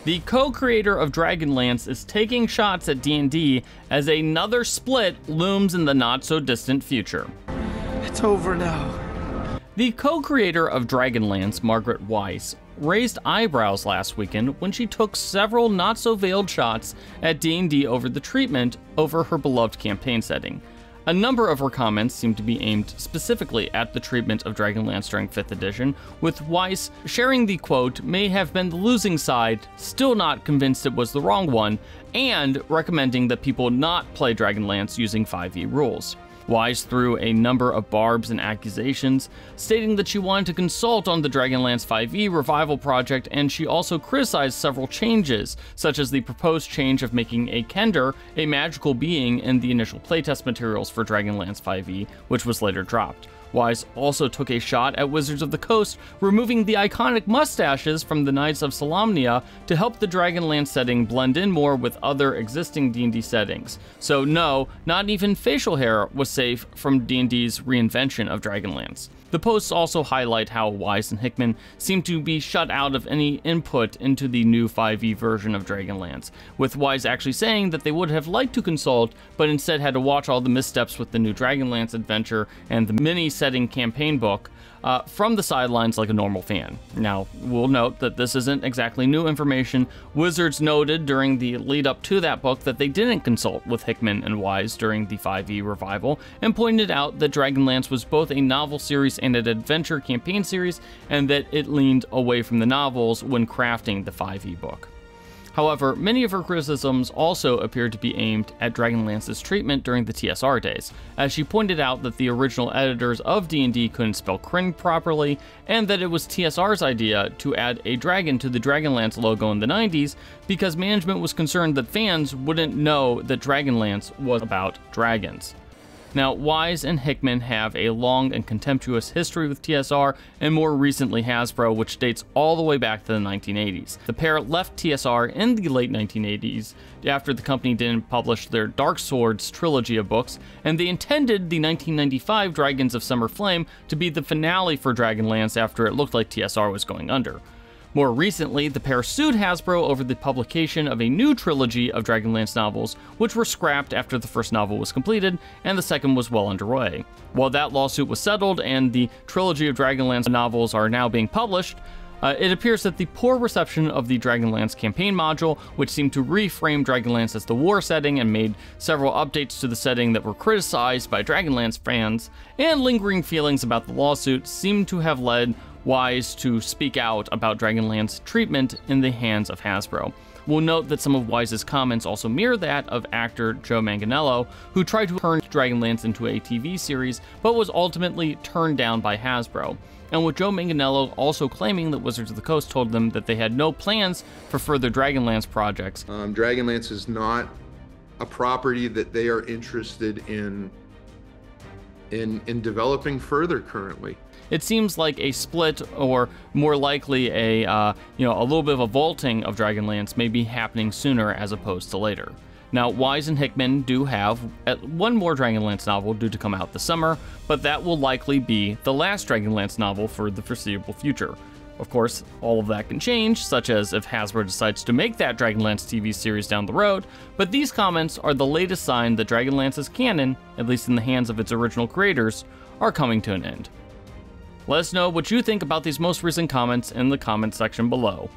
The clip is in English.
The co-creator of Dragonlance is taking shots at D&D as another split looms in the not-so-distant future. It's over now. The co-creator of Dragonlance, Margaret Weis, raised eyebrows last weekend when she took several not-so-veiled shots at D&D over the treatment over her beloved campaign setting. A number of her comments seem to be aimed specifically at the treatment of Dragonlance during 5th edition, with Weis sharing the quote, "may have been the losing side, still not convinced it was the wrong one," and recommending that people not play Dragonlance using 5e rules. Weis threw a number of barbs and accusations, stating that she wanted to consult on the Dragonlance 5e revival project, and she also criticized several changes, such as the proposed change of making a Kender a magical being in the initial playtest materials for Dragonlance 5e, which was later dropped. Weis also took a shot at Wizards of the Coast, removing the iconic mustaches from the Knights of Solamnia to help the Dragonlance setting blend in more with other existing D&D settings. So no, not even facial hair was safe from D&D's reinvention of Dragonlance. The posts also highlight how Weis and Hickman seem to be shut out of any input into the new 5e version of Dragonlance, with Weis actually saying that they would have liked to consult, but instead had to watch all the missteps with the new Dragonlance adventure and the mini-setting campaign book from the sidelines like a normal fan. Now, we'll note that this isn't exactly new information. Wizards noted during the lead-up to that book that they didn't consult with Hickman and Weis during the 5e revival, and pointed out that Dragonlance was both a novel series and an adventure campaign series, and that it leaned away from the novels when crafting the 5e book. However, many of her criticisms also appeared to be aimed at Dragonlance's treatment during the TSR days, as she pointed out that the original editors of D&D couldn't spell Kryn properly, and that it was TSR's idea to add a dragon to the Dragonlance logo in the 90s because management was concerned that fans wouldn't know that Dragonlance was about dragons. Now, Weis and Hickman have a long and contemptuous history with TSR, and more recently Hasbro, which dates all the way back to the 1980s. The pair left TSR in the late 1980s after the company didn't publish their Dark Swords trilogy of books, and they intended the 1995 Dragons of Summer Flame to be the finale for Dragonlance after it looked like TSR was going under. More recently, the pair sued Hasbro over the publication of a new trilogy of Dragonlance novels, which were scrapped after the first novel was completed and the second was well underway. While that lawsuit was settled and the trilogy of Dragonlance novels are now being published, it appears that the poor reception of the Dragonlance campaign module, which seemed to reframe Dragonlance as the war setting and made several updates to the setting that were criticized by Dragonlance fans, and lingering feelings about the lawsuit seem to have led Weis to speak out about Dragonlance treatment in the hands of Hasbro. We'll note that some of Weis's comments also mirror that of actor Joe Manganiello, who tried to turn Dragonlance into a TV series, but was ultimately turned down by Hasbro. And with Joe Manganiello also claiming that Wizards of the Coast told them that they had no plans for further Dragonlance projects. Dragonlance is not a property that they are interested in developing further currently. It seems like a split, or more likely a little bit of a vaulting of Dragonlance may be happening sooner as opposed to later. Now, Weis and Hickman do have one more Dragonlance novel due to come out this summer, but that will likely be the last Dragonlance novel for the foreseeable future. Of course, all of that can change, such as if Hasbro decides to make that Dragonlance TV series down the road, but these comments are the latest sign that Dragonlance's canon, at least in the hands of its original creators, are coming to an end. Let us know what you think about these most recent comments in the comments section below.